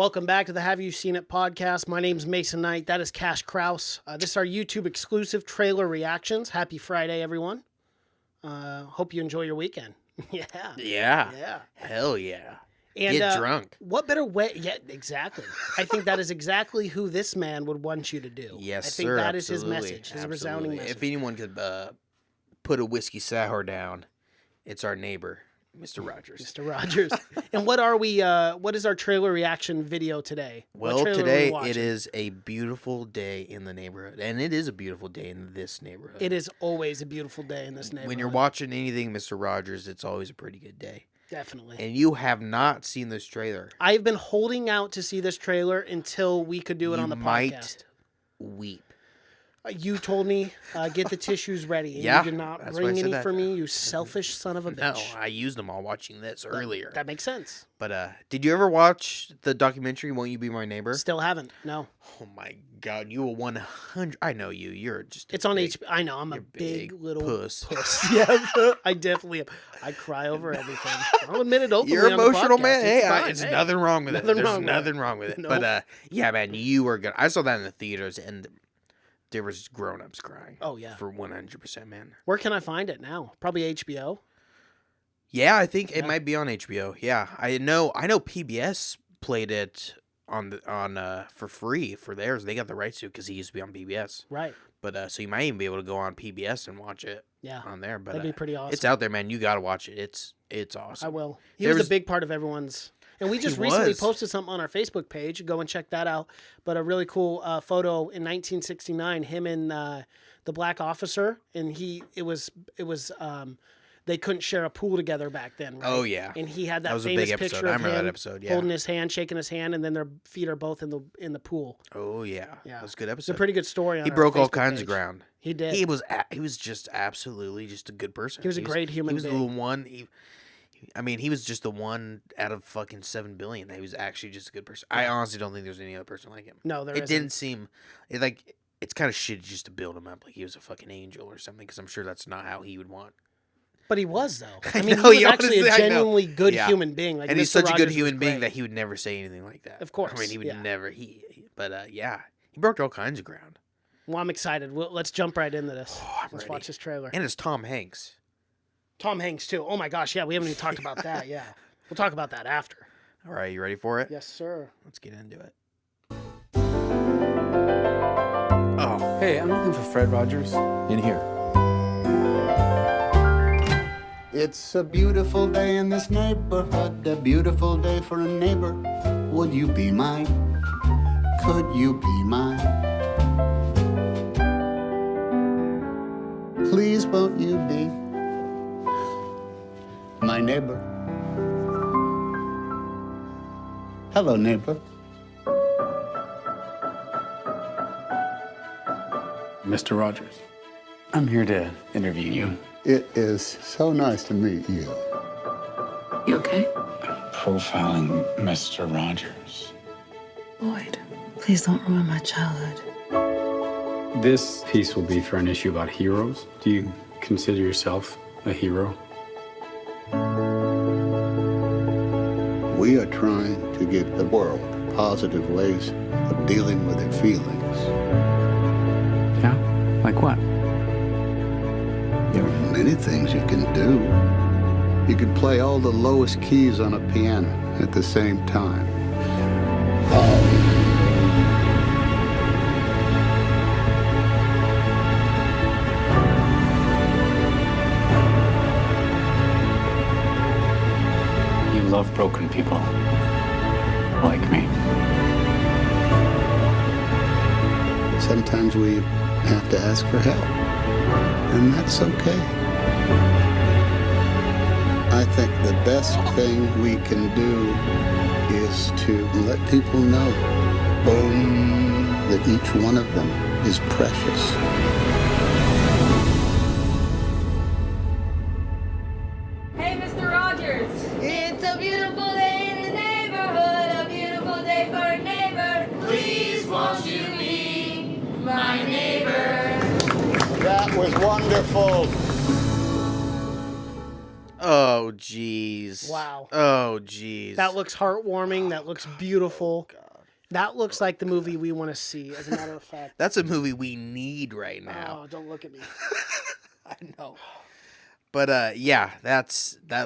Welcome back to the Have You Seen It podcast. My name's Mason Knight. That is Cash Kraus. This is our YouTube exclusive trailer reactions. Happy Friday, everyone. Hope you enjoy your weekend. Yeah. Hell yeah. And, get drunk. What better way? Yeah, exactly. I think that is exactly who this man would want you to do. Yes, I think sir. that Absolutely. is his message, his resounding message. If anyone could put a whiskey sour down, it's our neighbor, Mr. Rogers. Mr. Rogers. And what are we? What is our trailer reaction video today? Well, today it is a beautiful day in the neighborhood, and it is a beautiful day in this neighborhood. It is always a beautiful day in this neighborhood. When you're watching anything, Mr. Rogers, it's always a pretty good day. Definitely. And you have not seen this trailer. I've been holding out to see this trailer until we could do it on the podcast. Weep. You told me, get the tissues ready. And Yeah, you did not bring any for me, you selfish son of a bitch. No, I used them all watching this earlier. That makes sense. But did you ever watch the documentary, Won't You Be My Neighbor? Still haven't, no. Oh my God, you were 100. I know you. You're just. It's on HBO. I know, I'm a big little puss. Yeah, I definitely am. I cry over everything. I'll admit it openly. You're on the emotional, podcast. man. Hey, It's it's nothing wrong with it. There's nothing wrong with it. Nope. But yeah, man, you were good. I saw that in the theaters, and there was grown-ups crying. Oh yeah, for 100%, man. Where can I find it now? Probably HBO. Yeah, I think it might be on HBO. Yeah, I know PBS played it on for free for theirs. They got the rights to it because he used to be on PBS. Right. But so you might even be able to go on PBS and watch it. Yeah. On there, but that'd be pretty awesome. It's out there, man. You got to watch it. It's awesome. I will. He was a big part of everyone's. And we just recently posted something on our Facebook page. Go and check that out. But a really cool photo in 1969, him and the black officer, and it was they couldn't share a pool together back then. Right? Oh yeah, and he had that was famous a big episode. picture I of remember him that episode. Yeah, holding his hand, shaking his hand, and then their feet are both in the pool. Oh yeah, that was a good episode. It's a pretty good story. He broke all kinds of ground. He did. He was just absolutely just a good person. He was a great human being. He was the one. He was just the one out of fucking 7 billion that he was actually just a good person. I honestly don't think there's any other person like him. No, there isn't. It didn't seem like it's kind of shitty just to build him up like he was a fucking angel or something, because I'm sure that's not how he would want. But he was, though. I mean, know, he was actually a genuinely good Yeah. human being. Like, and Mr. he's such Rogers a good human being great. that he would never say anything like that. Of course. I mean, he would never. But yeah, he broke all kinds of ground. Well, I'm excited. Let's jump right into this. Let's watch this trailer. And it's Tom Hanks. Tom Hanks, too. Oh, my gosh. Yeah, we haven't even talked about that. Yeah. We'll talk about that after. All right, you ready for it? Yes, sir. Let's get into it. Oh. Hey, I'm looking for Fred Rogers. In here. It's a beautiful day in this neighborhood, a beautiful day for a neighbor. Would you be mine? Could you be mine? Please won't you be my neighbor? Hello, neighbor. Mr. Rogers. I'm here to interview you. It is so nice to meet you. You okay? Profiling Mr. Rogers. Boyd, please don't ruin my childhood. This piece will be for an issue about heroes. Do you consider yourself a hero? We are trying to give the world positive ways of dealing with their feelings. Yeah? Like what? There are many things you can do. You could play all the lowest keys on a piano at the same time. You love broken people. Like me. Sometimes we have to ask for help, and that's okay. I think the best thing we can do is to let people know that each one of them is precious. Hey, Mr. Rogers! It's a beautiful day in the neighborhood, a beautiful day for a neighbor. Please won't you be my neighbor? That was wonderful. Oh, jeez. Wow. Oh, jeez. That looks heartwarming. That looks beautiful. God. That looks like the movie we want to see, as a matter of fact. That's a movie we need right now. Oh, don't look at me. I know. But yeah, that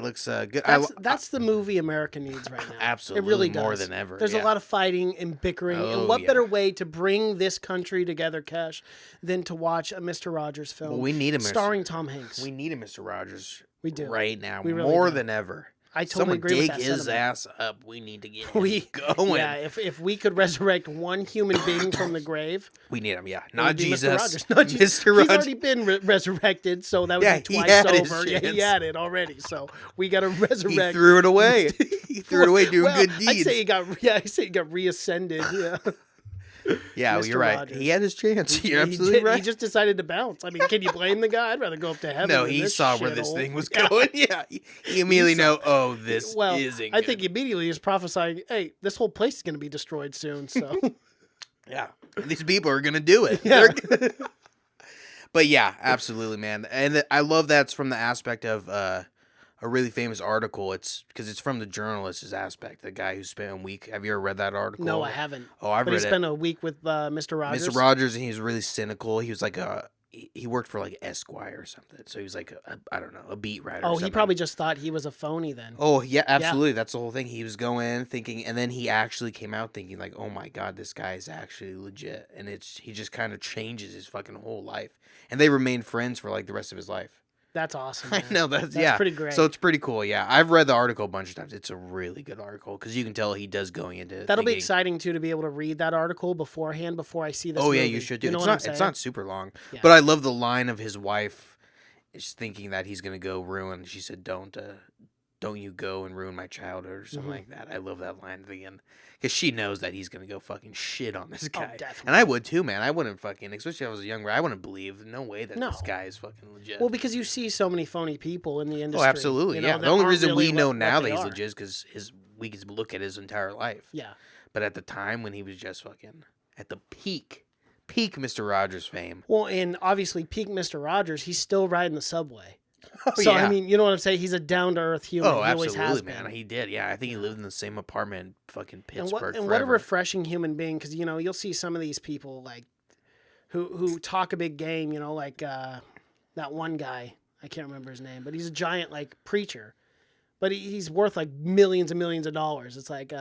looks good. That's the movie America needs right now. Absolutely, it really does. more than ever. There's a lot of fighting and bickering, and what better way to bring this country together, Kesh, than to watch a Mr. Rogers film? Well, we need a starring Tom Hanks. We need a Mr. Rogers. We do right now, we really more do. than ever. I totally agree with that dig his sentiment. ass up. We need to get him going. Yeah, if we could resurrect one human being from the grave, we need him. Yeah, it not would be Jesus, Mr. Rogers. Not Jesus. Mr. Rogers. He's already been resurrected, so that would Yeah, be he twice had his over. Yeah, he chance. had it already. So we got to resurrect. He threw it away. He threw it away doing good deeds. I'd say he got reascended. Yeah. Yeah, Mr. you're right. Rogers. He had his chance. You're absolutely right. He just decided to bounce. I mean, can you blame the guy? I'd rather go up to heaven. No, than he this saw where this shithole. thing was going. Yeah, he immediately know. Oh, this isn't. I think immediately he's prophesying, "Hey, this whole place is going to be destroyed soon." So, yeah, these people are gonna do it. Yeah. But yeah, absolutely, man. And I love that's from the aspect of a really famous article. It's because it's from the journalist's aspect. The guy who spent a week. Have you ever read that article? no, I haven't. Oh, I've But read he it. spent a week with Mr. Rogers. Mr. Rogers, and he was really cynical. He was like he worked for like Esquire or something. So he was like I don't know, a beat writer. Oh, or he something. probably just thought he was a phony then. Oh yeah, absolutely. That's the whole thing. He was going thinking, and then he actually came out thinking like, "Oh my god, this guy is actually legit." And he just kind of changes his fucking whole life, and they remained friends for like the rest of his life. That's awesome. I Man. know that's pretty great. So it's pretty cool. Yeah, I've read the article a bunch of times. It's a really good article because you can tell he does going into. That'll be thinking, exciting too to be able to read that article beforehand before I see this. Oh yeah, movie. you should do. You know It's what I'm not. saying? It's not super long, Yeah. but I love the line of his wife, is thinking that he's gonna go ruin. She said, "Don't you go and ruin my childhood," or something like that. I love that line at the end because she knows that he's gonna go fucking shit on this guy. definitely. And I would too, man. I wouldn't fucking, especially if I was younger. I wouldn't believe no way that this guy is fucking legit. Well, because you see so many phony people in the industry. Oh, absolutely. you know, Yeah. that The only aren't reason really we know what now they that he's are. legit is because we can look at his entire life. Yeah. But at the time when he was just fucking at the peak Mr. Rogers fame. Well, and obviously, peak Mr. Rogers, he's still riding the subway. Oh, So yeah. I mean, you know what I'm saying? He's a down to earth human. Oh, he always has absolutely, man. been. He did. Yeah, I think he lived in the same apartment in fucking And Pittsburgh what a forever. refreshing human being, because you know you'll see some of these people like who talk a big game. You know, like that one guy. I can't remember his name, but he's a giant like preacher, but he's worth like millions and millions of dollars. It's like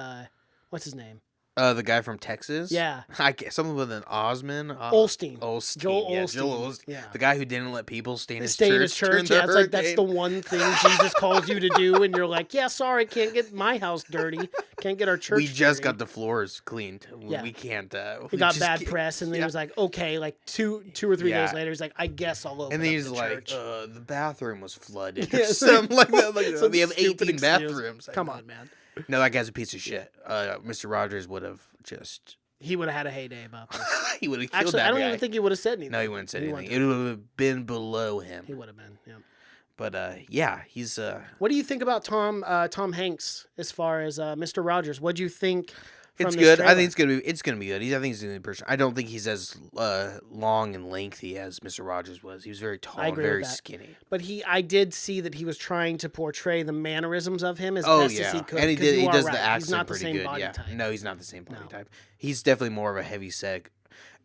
what's his name? The guy from Texas? Yeah. I guess something with an Osman. Osteen. Osteen. Joel yeah, Osteen. Joel Osteen. Yeah. The guy who didn't let people stay in his Stay church. in his church. during the Yeah, it's like that's the hurricane. one thing Jesus calls you to do, and you're like, yeah, sorry, can't get my house dirty, can't get our church. We just dirty. got the floors cleaned. Yeah. We can't. He got bad press, and then he was like, okay, like two or three Yeah. days later, he's like, I guess I'll open And then up he's the like, church. the bathroom was flooded. Yeah, Or something like that. Like, Some we have stupid 18 excuse. bathrooms. Come on, man. No, that guy's a piece of shit. Mr. Rogers would have just. He would have had a heyday about this. He would have killed Actually, that I don't guy. even think he would have said anything. No, he wouldn't say He anything. wouldn't. It would have been below him. He would have been. Yeah. But yeah, he's. What do you think about Tom Hanks as far as Mr. Rogers? What do you think? From It's this good. I trailer? think it's gonna be good. I think he's gonna be a person. I don't think he's as long and lengthy as Mr. Rogers was. He was very tall, I and agree very with that. skinny. But I did see that he was trying to portray the mannerisms of him as Oh best yeah, as he could. and he 'cause did. you He are does right. the accent He's not the pretty same good. body Yeah, type. no, he's not the same body No. type. He's definitely more of a heavy set.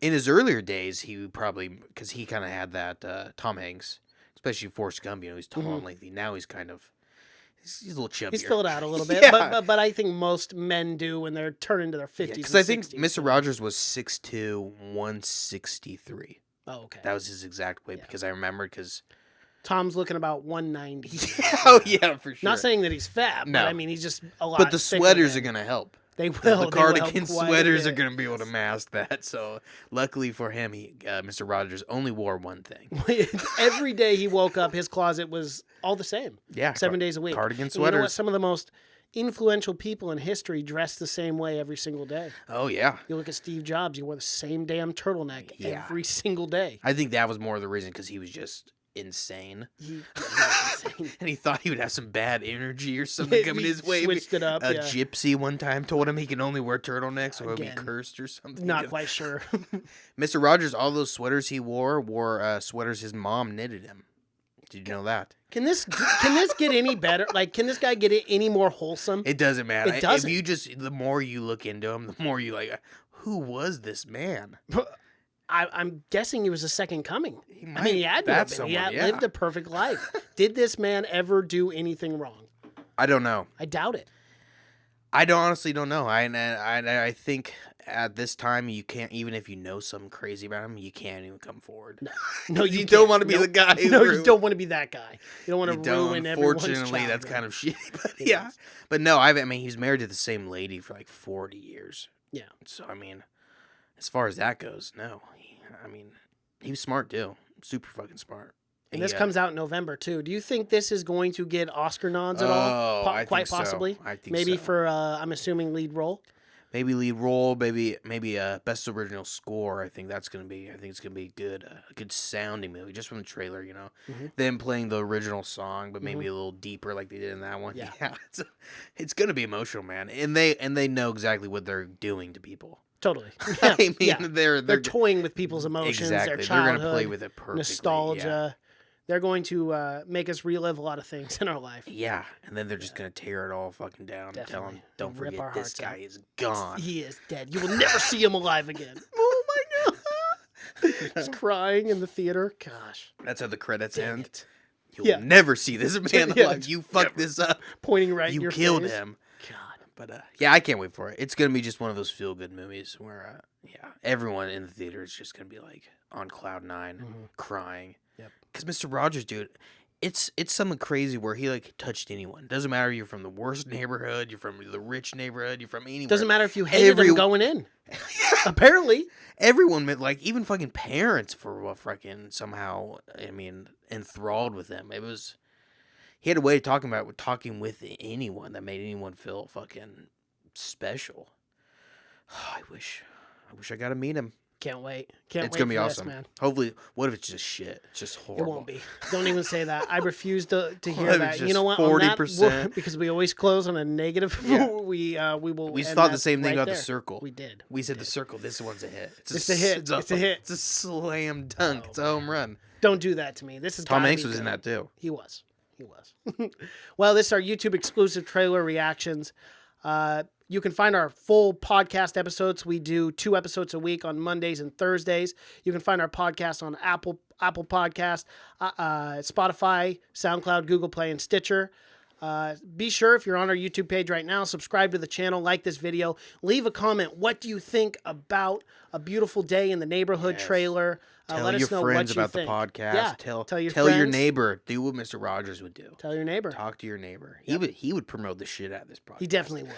In his earlier days, he would probably because he kind of had that Tom Hanks, especially Forrest Gump. You know, he's tall and lengthy. Now he's kind of he's a little chubbier. He's filled out a little bit, Yeah. but I think most men do when they're turning to their 50s. Because I think 60s. Mr. Rogers was 6'2", 163. Oh, okay. That was his exact weight because I remembered because. Tom's looking about 190. Oh yeah, for sure. Not saying that he's fat, No. but I mean he's just a lot. But the thicker sweaters than- are gonna help. They will. The they will help cardigan quite a sweaters are bit. gonna be able to mask that. So luckily for him, Mr. Rogers only wore one thing. Every day he woke up, his closet was all the same. Yeah, 7 days a week. cardigan And you know what? sweaters. Some of the most influential people in history dress the same way every single day. Oh yeah, You look at Steve Jobs; he wore the same damn turtleneck Yeah. every single day. I think that was more of the reason because he was just insane, He was insane. and he thought he would have some bad energy or something coming He his way. switched it up, A yeah. gypsy one time told him he can only wear turtlenecks or he'll be Again. cursed or something. Not quite sure. Mr. Rogers, all those sweaters he wore sweaters his mom knitted him. Did you know that? Can this get any better? Like, can this guy get it any more wholesome? It doesn't matter. It doesn't. If you just, the more you look into him, the more you like, who was this man? I'm guessing he was a second coming. I mean, he had to have been. He had lived a perfect life. Did this man ever do anything wrong? I don't know. I doubt it. I honestly don't know. I think at this time you can't, even if you know something crazy about him, you can't even come forward. No, you don't want to be the guy. No, you don't want to be that guy. You don't want to ruin everyone's childhood. Unfortunately, that's kind of shitty. But yeah, but no, I mean, he's married to the same lady for like 40 years. Yeah. So I mean, as far as that goes, no. He was smart too. Super fucking smart. And this comes out in November too. Do you think this is going to get Oscar nods at all? Quite possibly. I think maybe so. for I'm assuming lead role. Maybe lead role. Maybe best original score. I think it's gonna be good. A good sounding movie, just from the trailer. You know, them playing the original song, but maybe a little deeper, like they did in that one. Yeah, it's gonna be emotional, man. And they know exactly what they're doing to people. Totally. Yeah. I mean, they're toying with people's emotions, exactly. their childhood, they're gonna play with it perfectly. nostalgia. Yeah. They're going to make us relive a lot of things in our life. Yeah, and then they're just gonna tear it all fucking down and tell them, "Don't forget, this guy is gone. He is dead. You will never see him alive again." Oh my god! He's crying in the theater. Gosh, that's how the credits end. You will never see this man alive. You fucked this up. Pointing right in your face. You killed him. God. But yeah, I can't wait for it. It's gonna be just one of those feel good movies where everyone in the theater is just gonna be like on cloud 9, crying. Yep. Because Mr. Rogers, dude, it's something crazy where he like touched anyone. Doesn't matter if you're from the worst neighborhood, you're from the rich neighborhood, you're from anywhere. Doesn't matter if you hated him going in. Apparently, everyone, like even fucking parents, for fucking somehow, I mean, enthralled with him. It was. He had a way of talking with anyone that made anyone feel fucking special. I wish I got to meet him. Can't wait. It's gonna be awesome, man. Hopefully, what if it's just shit? It's just horrible. It won't be. Don't even say that. I refuse to hear that. You know what? 40%. Because we always close on a negative. Yeah. we will. We thought the same thing about there. The Circle. We did. We said The Circle. This one's a hit. It's a hit. It's a hit. It's a slam dunk. It's a home run. Don't do that to me. This is Tom Hanks was in that too. He was. Well, this is our YouTube exclusive trailer reactions. You can find our full podcast episodes. We do 2 episodes a week on Mondays and Thursdays. You can find our podcast on Apple Podcast, Spotify, SoundCloud, Google Play, and Stitcher. Be sure, if you're on our YouTube page right now, subscribe to the channel, like this video, leave a comment. What do you think about A Beautiful Day in the Neighborhood trailer? Let us know what you about the podcast. Yeah. Tell your neighbor. Do what Mr. Rogers would do. Tell your neighbor. Talk to your neighbor. He would promote the shit out of this podcast. He definitely would.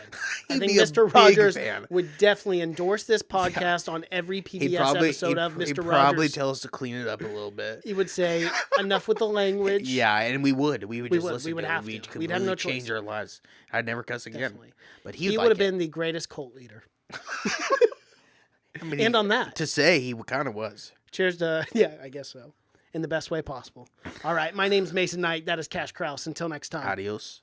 I think Mr. Rogers would definitely endorse this podcast on every PBS episode of Mr. Rogers. He'd probably tell us to clean it up a little bit. He would say, enough with the language. Yeah, and we would. We would just listen. We would have to. We'd have no choice. Change our lives. I'd never cuss again. Definitely. But he would have been the greatest cult leader. And on that. To say, he kind of was. Cheers to, I guess so. In the best way possible. All right, my name's Mason Knight. That is Cash Krause. Until next time. Adios.